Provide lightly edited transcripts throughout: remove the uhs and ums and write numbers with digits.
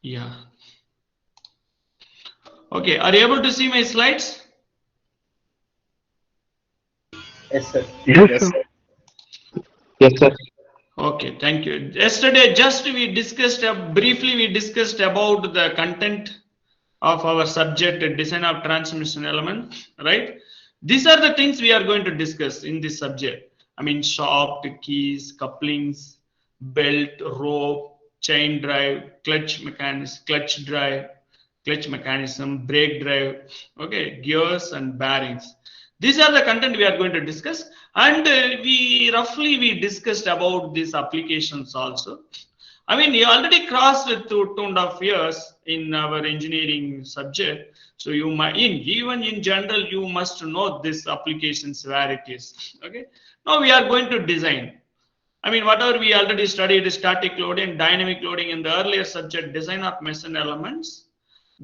Yeah. Okay, are you able to see my slides? Yes, sir. Yes, Yes, sir. sir. Yes, sir. Okay, thank you. Yesterday, just we discussed briefly. We discussed about the content of our subject, design of transmission element, right? These are the things we are going to discuss in this subject. I mean, shaft, keys, couplings, belt, rope, chain drive, clutch mechanism, clutch mechanism, brake drive, okay, gears and bearings. These are the content we are going to discuss, and we discussed about these applications also. I mean, you already crossed it 2.5 years in our engineering subject, so you might, even in general, you must know this applications where it is. Okay. Now we are going to design. I mean, whatever we already studied, static loading, dynamic loading in the earlier subject, design of machine elements.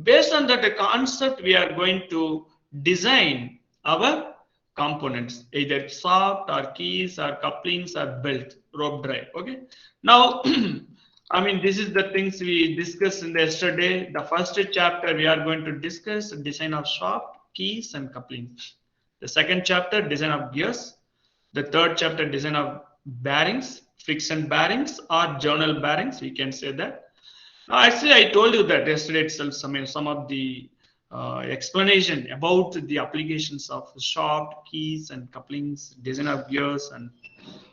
Based on that concept, we are going to design our components, either soft or keys or couplings or belt, rope drive. Okay. Now, I mean, this is the things we discussed in the yesterday. The first chapter we are going to discuss design of shaft, keys, and couplings. The second chapter, design of gears. The third chapter, design of bearings, friction bearings or journal bearings. We can say that. Actually, I told you that yesterday itself. Some of the explanation about the applications of shaft, keys, and couplings, design of gears, and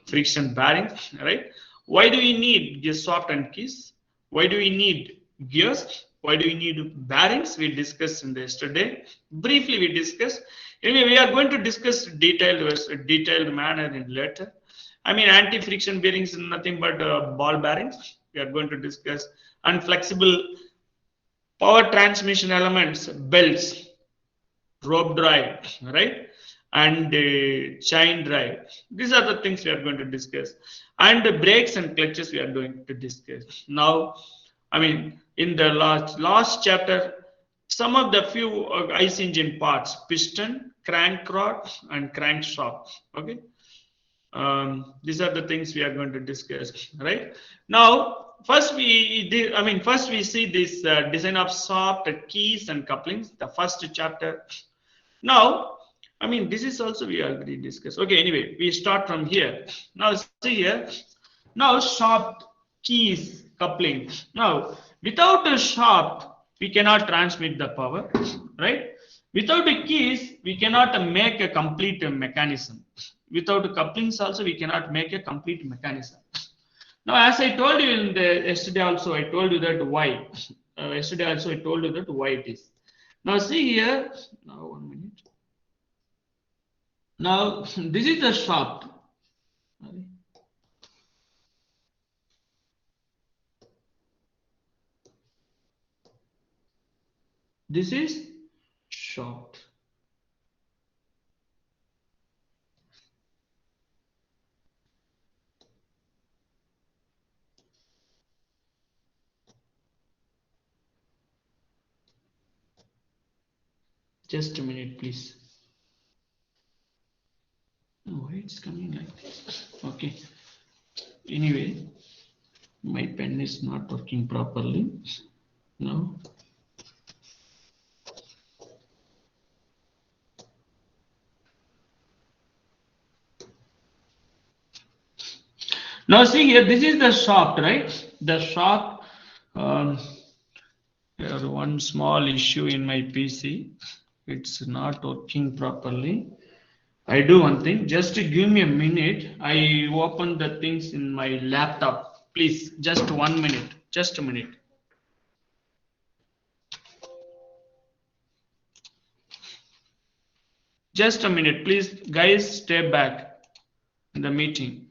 friction bearings. Right? Why do we need gear shaft and keys? Why do we need gears? Why do we need bearings? We discussed in the yesterday. Briefly, we discussed. Anyway, we are going to discuss detailed manner in later. I mean, anti-friction bearings is nothing but ball bearings. We are going to discuss unflexible power transmission elements, belts, rope drive, right? And chain drive. These are the things we are going to discuss. And the brakes and clutches we are going to discuss. Now, I mean, in the last chapter, some of the few IC engine parts, piston, crank rod, and crankshaft. Okay. These are the things we are going to discuss, right? Now, first we see this design of soft keys and couplings, the first chapter. Now, I mean, this is also we already discussed. Okay, anyway, we start from here. Now, see here. Now, shaft, keys, coupling. Now, without a shaft, we cannot transmit the power, right? Without the keys, we cannot make a complete mechanism. Without couplings, also, we cannot make a complete mechanism. Now, as I told you in the yesterday, also, I told you that why. Yesterday, also, I told you that why it is. Now, see here. Now, 1 minute. Now, this is the shaft. This is shaft. Just a minute, please. Oh, why it's coming like this? Okay. Anyway, my pen is not working properly. Now, now see here, this is the shaft, right? The shaft. Um, There one small issue in my PC. It's not working properly. I do one thing. Just give me a minute. I open the things in my laptop. Please, just 1 minute. Just a minute. Just a minute, please, guys. Stay back in the meeting.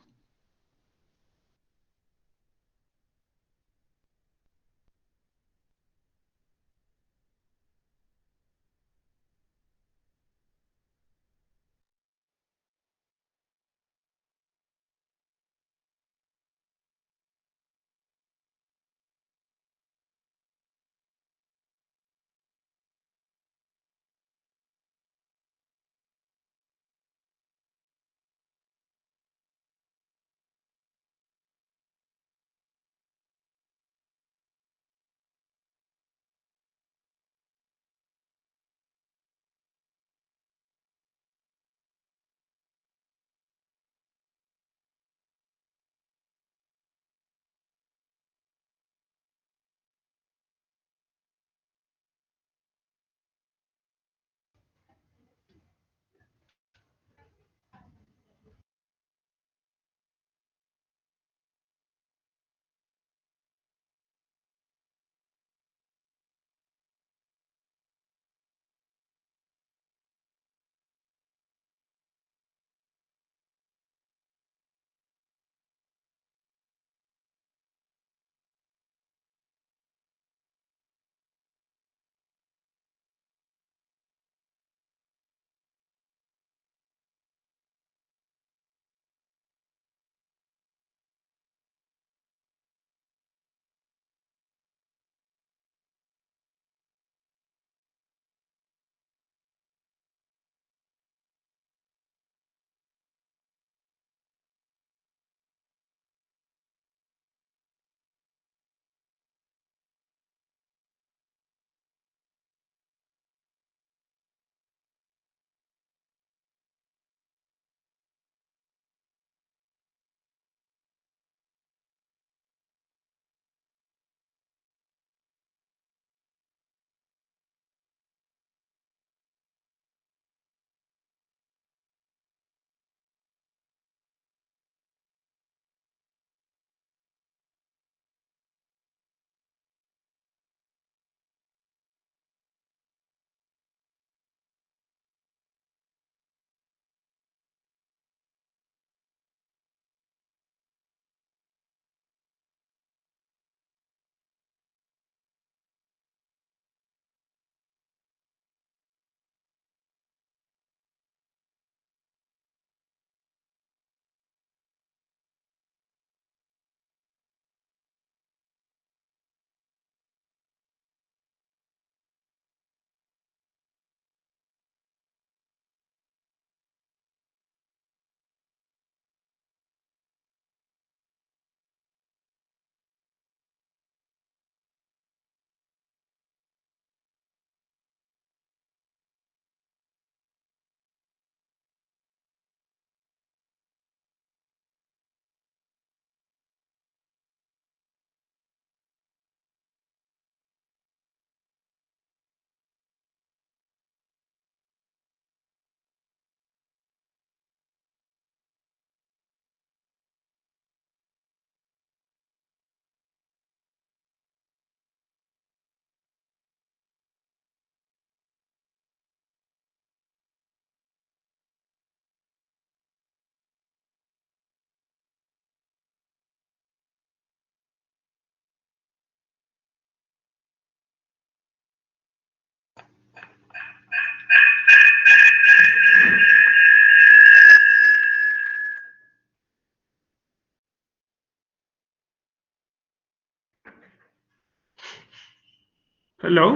Hello,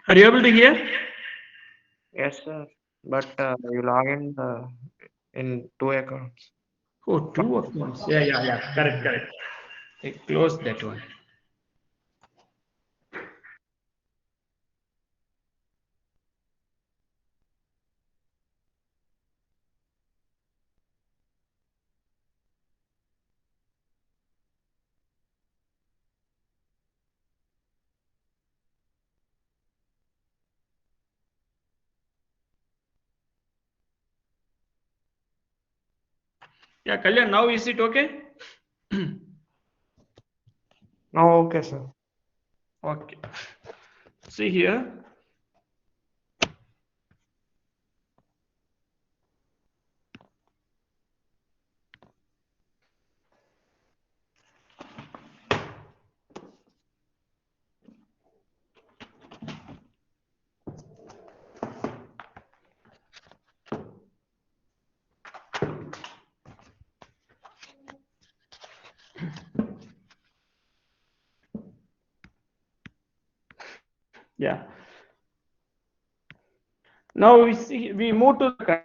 are you able to hear? Yes, sir. But you log in two accounts. Oh, two accounts. Yeah, yeah, yeah. Correct, correct. I closed that one. Yeah, Kalyan, now is it okay? Oh, okay, sir. Okay. See here. Yeah. Now we move to the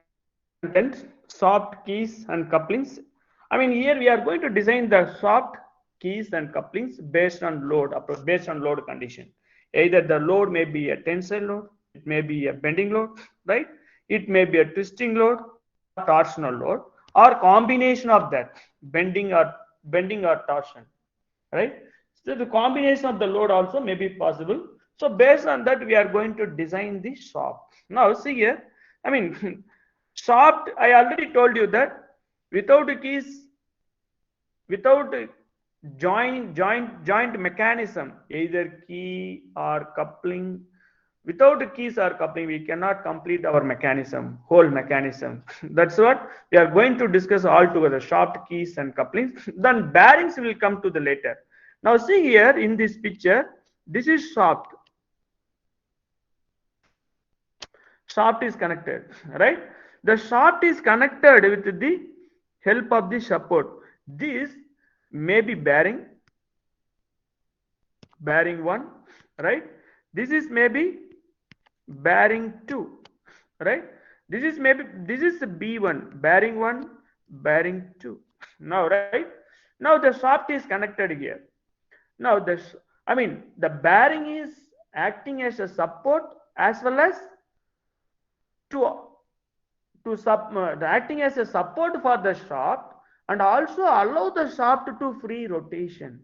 content, soft keys and couplings. I mean, here we are going to design the soft keys and couplings based on based on load condition. Either the load may be a tensile load, it may be a bending load, right? It may be a twisting load or torsional load, or combination of that, bending or torsion, right? So the combination of the load also may be possible. So based on that, we are going to design the shaft. Now see here, I mean, shaft, I already told you that without keys, without joint mechanism, either key or coupling, without keys or coupling, we cannot complete our mechanism, whole mechanism. That's what we are going to discuss all together, shaft, keys and couplings. Then bearings will come to the later. Now see here in this picture, this is shaft. Shaft is connected, right? The shaft is connected with the help of the support. This may be bearing 1, right? This is maybe bearing 2, right? This is B1, bearing 1, bearing 2. Now, right? Now the shaft is connected here. Now this, I mean, the bearing is acting as a support as well as to acting as a support for the shaft, and also allow the shaft to free rotation,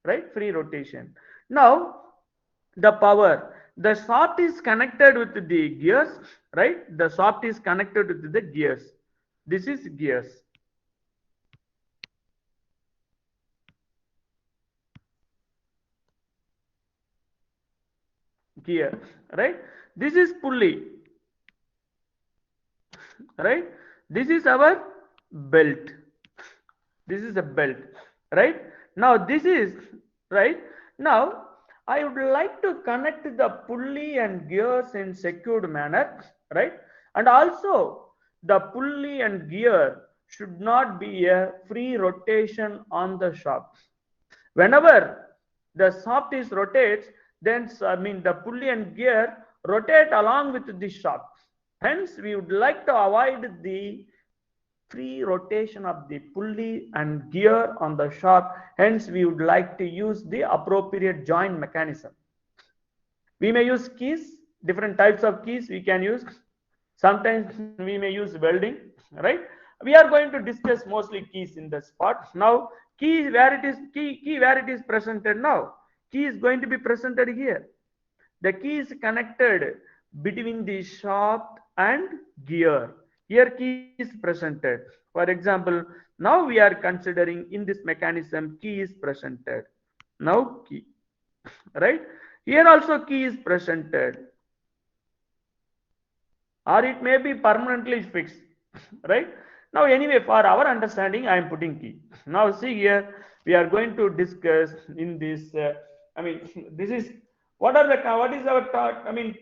right? Free rotation. Now the power, the shaft is connected with the gears, right? The shaft is connected with the gears. This is gears, gear, right? This is pulley, right? This is our belt. This is a belt, right? Now this is, right? Now I would like to connect the pulley and gears in secured manner, right? And also the pulley and gear should not be a free rotation on the shaft. Whenever the shaft is rotates, then I mean the pulley and gear rotate along with the shaft. Hence we would like to avoid the free rotation of the pulley and gear on the shaft. Hence we would like to use the appropriate joint mechanism. We may use keys, different types of keys we can use. Sometimes we may use welding, right? We are going to discuss mostly keys in the spot. Now key where it is, key where it is presented. Now key is going to be presented here. The key is connected between the shaft and gear. Here key is presented. For example, now we are considering in this mechanism key is presented. Now key, right? Here also key is presented, or it may be permanently fixed, right? Now anyway, for our understanding, I am putting key. Now see here, we are going to discuss in this, I mean, this is what is our thought, I mean,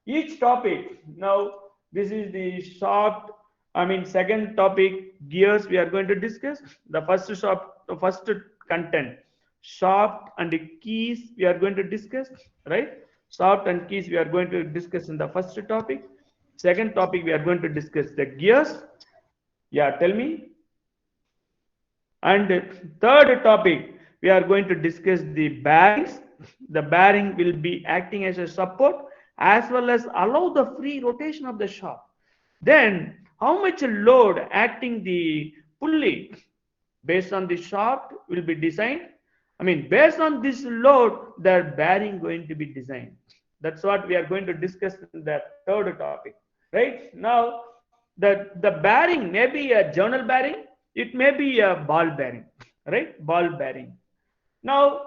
each topic. Now this is the short, I mean, second topic, gears, we are going to discuss the first content, shaft and keys we are going to discuss, right? Shaft and keys we are going to discuss in the first topic. Second topic we are going to discuss the gears. Yeah, tell me. And third topic, we are going to discuss the bearings. The bearing will be acting as a support as well as allow the free rotation of the shaft. Then, how much load acting the pulley based on the shaft will be designed. I mean, based on this load, the bearing going to be designed. That's what we are going to discuss in the third topic. Right now, the bearing may be a journal bearing, it may be a ball bearing, right? Ball bearing. Now,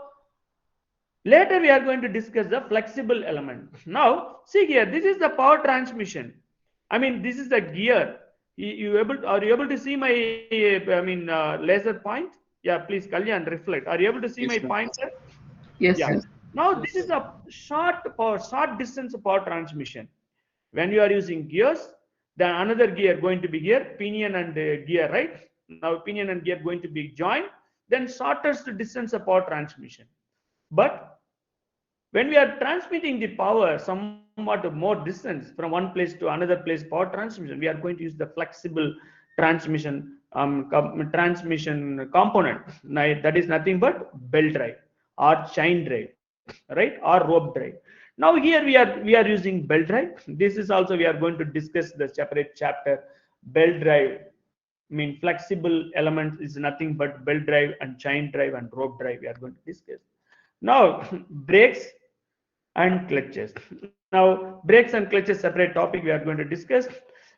later we are going to discuss the flexible element. Now, see here, this is the power transmission. I mean, this is the gear. Are you able to see my laser point? Yeah, please, Kalyan, reflect. Are you able to see Yes, my sir. pointer? Yes, Yeah. sir. Now this is a short distance power transmission. When you are using gears, then another gear going to be here, pinion and gear, right? Now pinion and gear going to be joined, then shortest distance of power transmission. But when we are transmitting the power somewhat more distance from one place to another place power transmission, we are going to use the flexible transmission component. Now, that is nothing but belt drive or chain drive, right, or rope drive. Now here we are using belt drive. This is also we are going to discuss the separate chapter. Belt drive mean flexible element is nothing but belt drive and chain drive and rope drive we are going to discuss. Now brakes and clutches. Now, brakes and clutches separate topic we are going to discuss.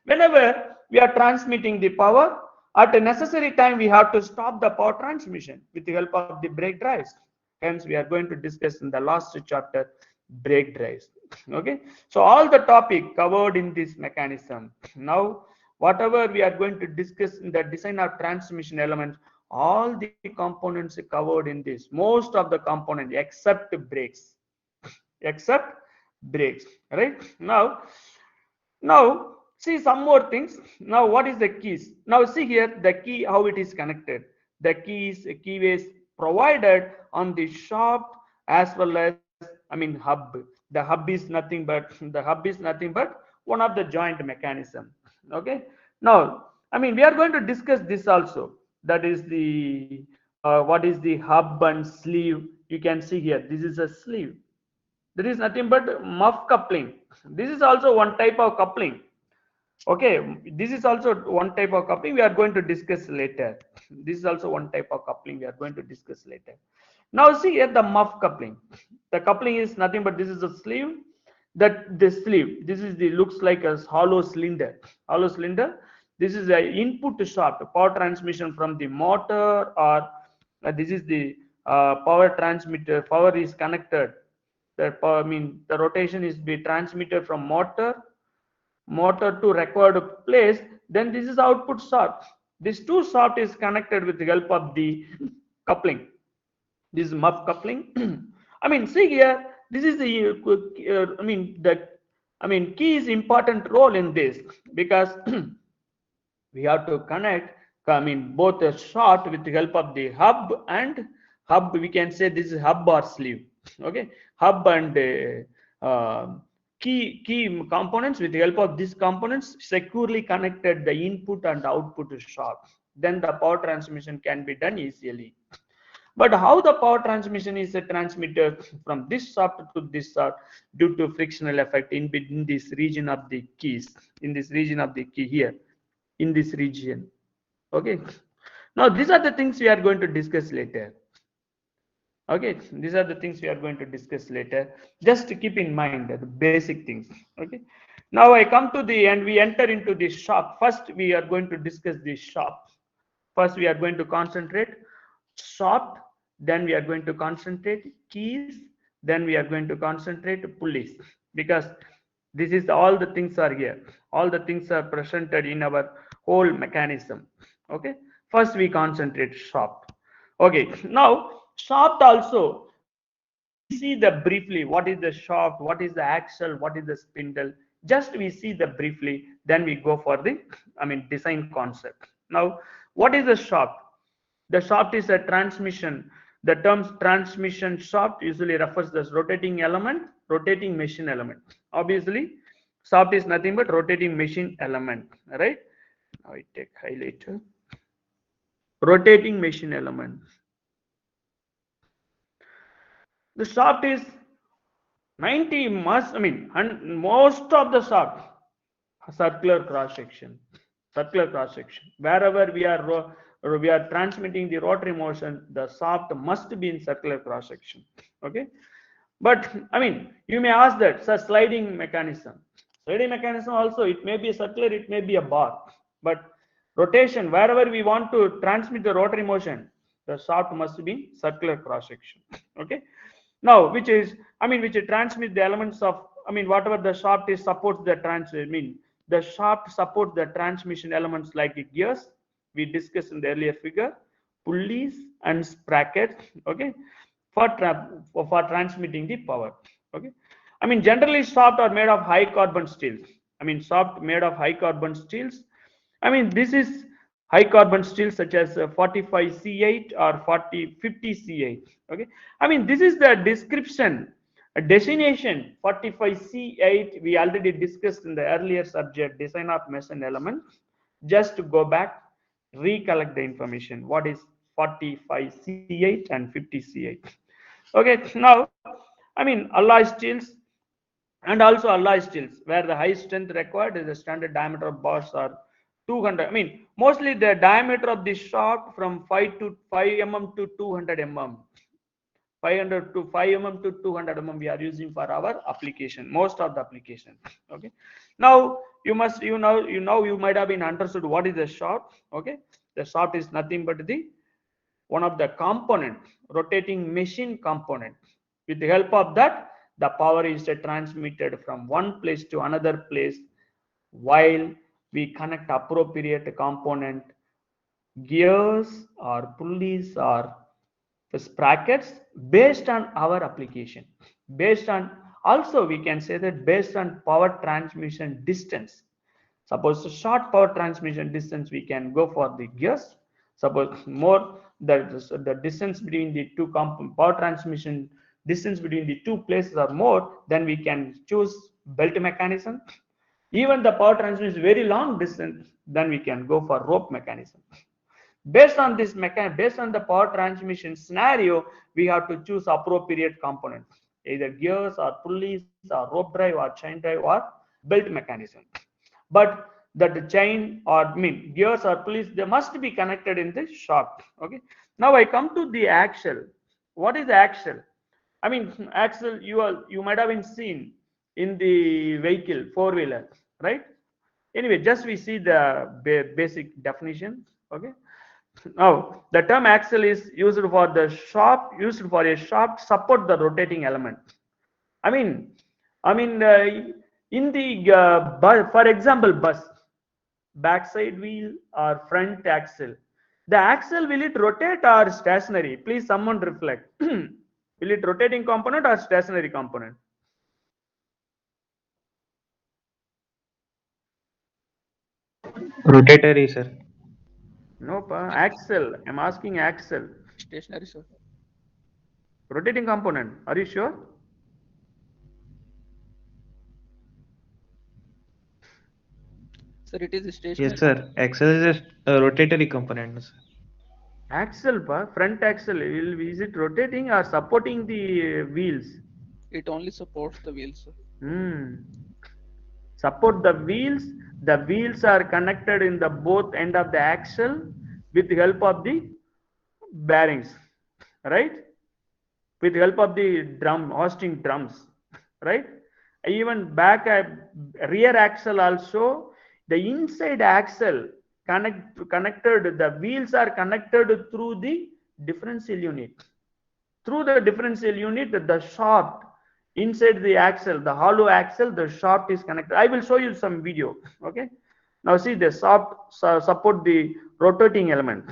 Whenever we are transmitting the power, at a necessary time we have to stop the power transmission with the help of the brake drives. Hence, we are going to discuss in the last chapter brake drives. Okay, so all the topic covered in this mechanism. Now, whatever we are going to discuss in the design of transmission elements, all the components covered in this, most of the components except brakes, except brakes, right? Now see some more things. Now what is the keys? Now see here the key, how it is connected. The keys, keyways provided on the shaft as well as hub. The hub is nothing but one of the joint mechanism. Okay, now we are going to discuss this also. That is the what is the hub and sleeve. You can see here, this is a sleeve. There is nothing but muff coupling. This is also one type of coupling. Okay, this is also one type of coupling we are going to discuss later. This is also one type of coupling we are going to discuss later. Now see here the muff coupling. The coupling is nothing but this is a sleeve. That the sleeve, this is the looks like a hollow cylinder. Hollow cylinder. This is the input shaft, power transmission from the motor, or this is the power transmitter. Power is connected. The rotation is be transmitted from motor to required place. Then this is output shaft. This two shaft is connected with the help of the coupling. This is muff coupling. See here. This is the key is important role in this, because we have to connect both the shaft with the help of the hub and hub. We can say this is hub or sleeve. Okay, hub and key components. With the help of these components securely connected the input and output shaft, then the power transmission can be done easily. But how the power transmission is transmitted from this shaft to this shaft due to frictional effect in this region of the keys, in this region of the key here, in this region. Okay, now these are the things we are going to discuss later. Okay, these are the things we are going to discuss later. Just to keep in mind the basic things. Okay, now I come to the end. We enter into the shaft. First we are going to discuss the shaft. First we are going to concentrate shaft, then we are going to concentrate keys, then we are going to concentrate pulleys, because this is all the things are here. All the things are presented in our whole mechanism. Okay, first we concentrate shaft. Okay, now shaft also we see the briefly what is the shaft, what is the axle, what is the spindle. Just we see the briefly, then we go for the design concept. Now what is the shaft? The shaft is a transmission The term transmission shaft usually refers to this rotating element, rotating machine element. Obviously, shaft is nothing but rotating machine element, right? Now I take highlighter. Rotating machine element. The shaft is 90 must, I mean, most of the shaft circular cross section, wherever we are transmitting the rotary motion, the shaft must be in circular cross section. Okay, but I mean, you may ask that, so sliding mechanism also, it may be a circular, it may be a bar, but rotation, wherever we want to transmit the rotary motion, the shaft must be circular cross section. Okay, now which is, I mean, which transmit the elements of, I mean, whatever the shaft is supports the the shaft supports the transmission elements like gears we discussed in the earlier figure, pulleys and sprockets. Okay, for transmitting the power. Okay, I mean, generally shaft are made of high carbon steels. I mean, shaft made of high carbon steels. I mean, this is high carbon steel such as 45C8 or 4050C8. Okay, I mean, this is the description, a designation 45C8 we already discussed in the earlier subject, design of mesh element. Just to go back, recollect the information, what is 45C8 and 50C8. Okay, now I mean, alloy steels and also alloy steels where the high strength required is the standard diameter of bars are 200. I mean, mostly the diameter of the shaft from 5 mm to 200 mm. 500 to 5 mm to 200 mm we are using for our application, most of the application. Okay, now you might have been understood what is the shaft. Okay, the shaft is nothing but the one of the component, rotating machine component. With the help of that, the power is transmitted from one place to another place while we connect appropriate component, gears or pulleys or sprockets based on our application. Based on, also we can say that based on power transmission distance. Suppose a short power transmission distance, we can go for the gears. Suppose more the distance between the two power transmission distance between the two places are more, then we can choose belt mechanism. Even the power transmission is very long distance, then we can go for rope mechanism. Based on this based on the power transmission scenario, we have to choose appropriate components, either gears or pulleys or rope drive or chain drive or belt mechanism. But that the chain or gears or pulleys, they must be connected in the shaft. Okay, now I come to the axle. What is the axle? I mean, axle, you might have been seen in the vehicle, four-wheeler, right? Anyway, just we see the basic definition. Okay, now the term axle is used for the shaft, used for a shaft support the rotating element. I mean, in the for example, bus, backside wheel or front axle. The axle, will it rotate or stationary? Please, someone reflect. Will it rotating component or stationary component? Rotatory, sir. Nope. Axle. I'm asking axle. Stationary, sir. Rotating component. Are you sure? Sir, it is Yes, stationary. sir. Axle is a rotatory component, sir. Axle, front axle. Is it rotating or supporting the wheels? It only supports the wheels, sir. Support the wheels. The wheels are connected in the both end of the axle with the help of the bearings, right? With the help of the hosting drums, right? Even back rear axle also, the inside axle connected, the wheels are connected through the differential unit. Through the differential unit, the shaft inside the axle, the hollow axle, the shaft is connected. I will show you some video. Okay, now see the shaft support the rotating element.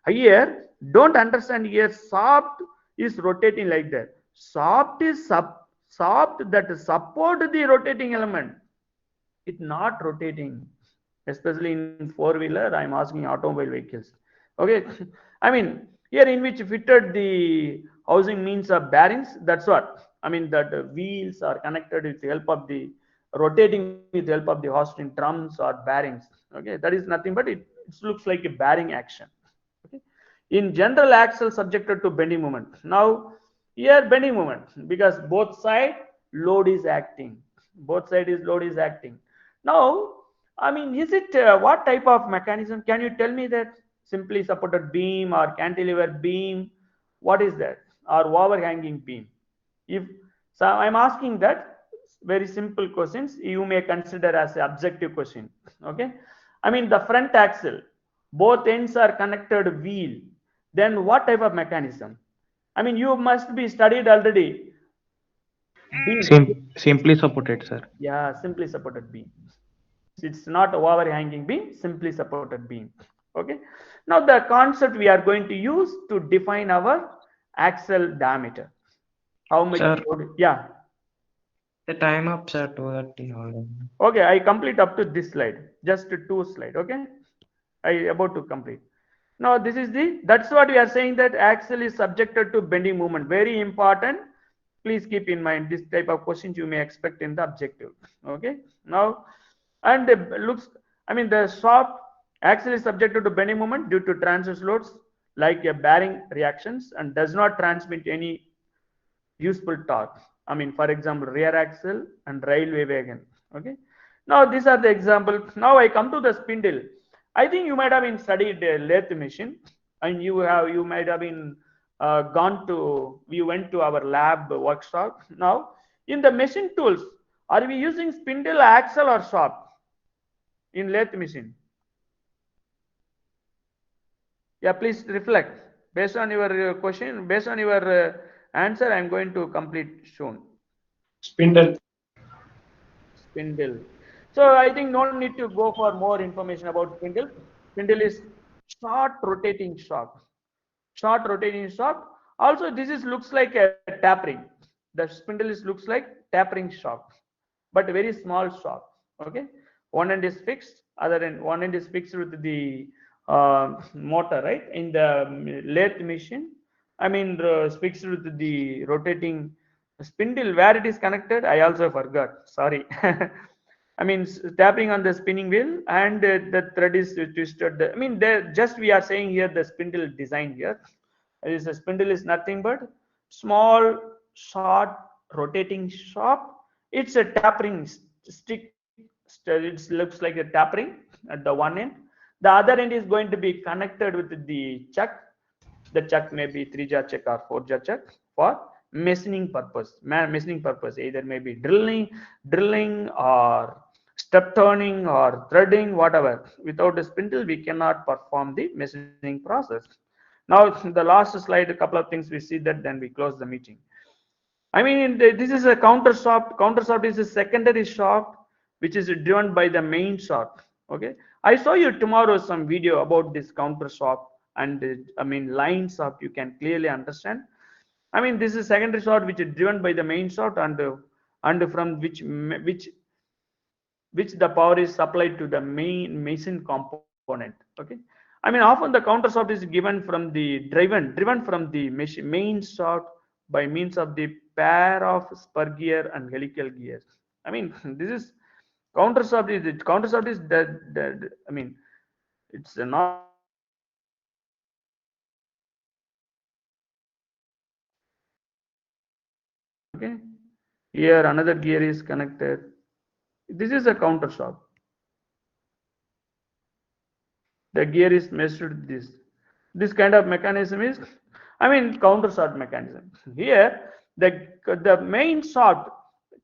Here, don't understand here shaft is rotating like that. Shaft is shaft that support the rotating element. It's not rotating, especially in four-wheeler. I'm asking automobile vehicles. Okay, I mean, Here in which fitted the housing means of bearings, that's what I mean, that wheels are connected with the help of the rotating with the help of the horse in drums or bearings. Okay, that is nothing but it looks like a bearing action. Okay. In general, axle subjected to bending moment. Now here bending moment, because both side load is acting. Both side is load is acting. Now, I mean, is it what type of mechanism? Can you tell me that? Simply supported beam or cantilever beam? What is that? Or overhanging beam? If so, I'm asking that very simple questions. You may consider as an objective question. Okay. I mean, the front axle, both ends are connected wheel. Then what type of mechanism? I mean, you must be studied already. Beam. Simply supported, sir. Yeah, simply supported beam. It's not overhanging beam, simply supported beam. Okay. Now the concept we are going to use to define our axle diameter. How much Sir, load? Yeah. the time up, sir, 2:30 already. Okay, I complete up to this slide. Just two slide. Okay. I about to complete. Now this is the, that's what we are saying, that axle is subjected to bending moment. Very important. Please keep in mind this type of questions you may expect in the objective. Okay. Now, and looks, I mean, the shaft axle is subjected to bending moment due to transverse loads like a bearing reactions and does not transmit any useful torque. I mean, for example, rear axle and railway wagon. Okay. Now these are the example. Now I come to the spindle. I think you might have been studied a lathe machine, and you might have been we went to our lab workshop. Now in the machine tools, are we using spindle, axle, or shaft in lathe machine? Yeah, please reflect based on your question, based on your answer. I'm going to complete soon. Spindle. Spindle. So I think no need to go for more information about spindle. Spindle is short rotating shaft. Short rotating shaft. Also, this is looks like a tapering. The spindle is looks like tapering shaft, but very small shaft. Okay, one end is fixed, other end one end is fixed with the motor, right? In the lathe machine, I mean, fixed with the rotating spindle. Where it is connected, I also forgot. Sorry. I mean, tapping on the spinning wheel, and the thread is twisted. I mean, just we are saying here the spindle design here. Is a spindle is nothing but small, short, rotating shaft. It's a tapering stick. It looks like a tapering at the one end. The other end is going to be connected with the chuck. The chuck may be 3-jar chuck or 4-jar chuck for machining purpose. Machining purpose, either maybe drilling or step turning or threading, whatever. Without a spindle, we cannot perform the machining process. Now, the last slide, a couple of things we see that, then we close the meeting. I mean, this is a counter shaft. Counter shaft is a secondary shaft which is driven by the main shaft. Okay, I saw you tomorrow some video about this counter shaft, and I mean line shaft. You can clearly understand. I mean, this is secondary shaft which is driven by the main shaft, and from which the power is supplied to the main machine component. Okay, I mean, often the counter shaft is given from the driven from the main shaft by means of the pair of spur gear and helical gears. I mean, this is counter shaft is the I mean, it's not like a gear which is connected in the axle direction. Okay, here another gear is connected. This is a counter shaft. The gear is measured this kind of mechanism is, I mean, counter shaft mechanism. Here the main shaft,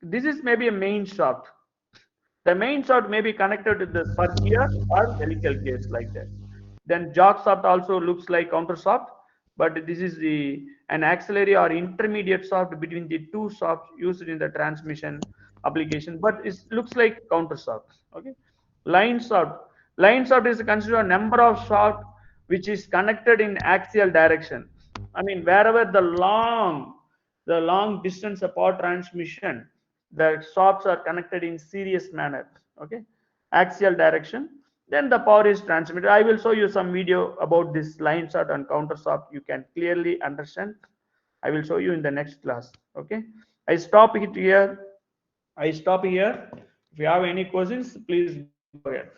this is maybe a main shaft. The main shaft may be connected to the spur gear or helical gears like that. Then jog shaft also looks like counter shaft, but this is the an auxiliary or intermediate shaft between the two shafts used in the transmission application, but it looks like counter shaft. Okay, line shaft. Line shaft is considered a number of shaft which is connected in axial direction. I mean, wherever the long distance apart transmission, the shafts are connected in series manner. Okay, axial direction. then the power is transmitted. I will show you some video about this line shot and counter shot. You can clearly understand. I will show you in the next class. Okay. I stop it here. I stop here. If you have any questions, please go ahead.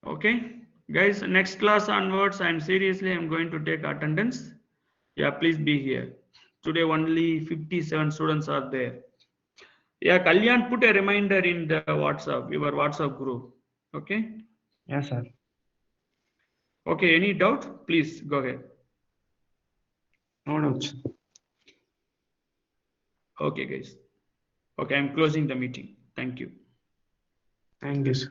Okay, guys, next class onwards, I'm going to take attendance. Yeah, please be here. Today only 57 students are there. Yeah, Kalyan, put a reminder in the WhatsApp, your WhatsApp group. Okay. Yes, sir. Okay, any doubt? Please go ahead. No doubts. Okay, guys. Okay, I'm closing the meeting. Thank you. Thank you, sir.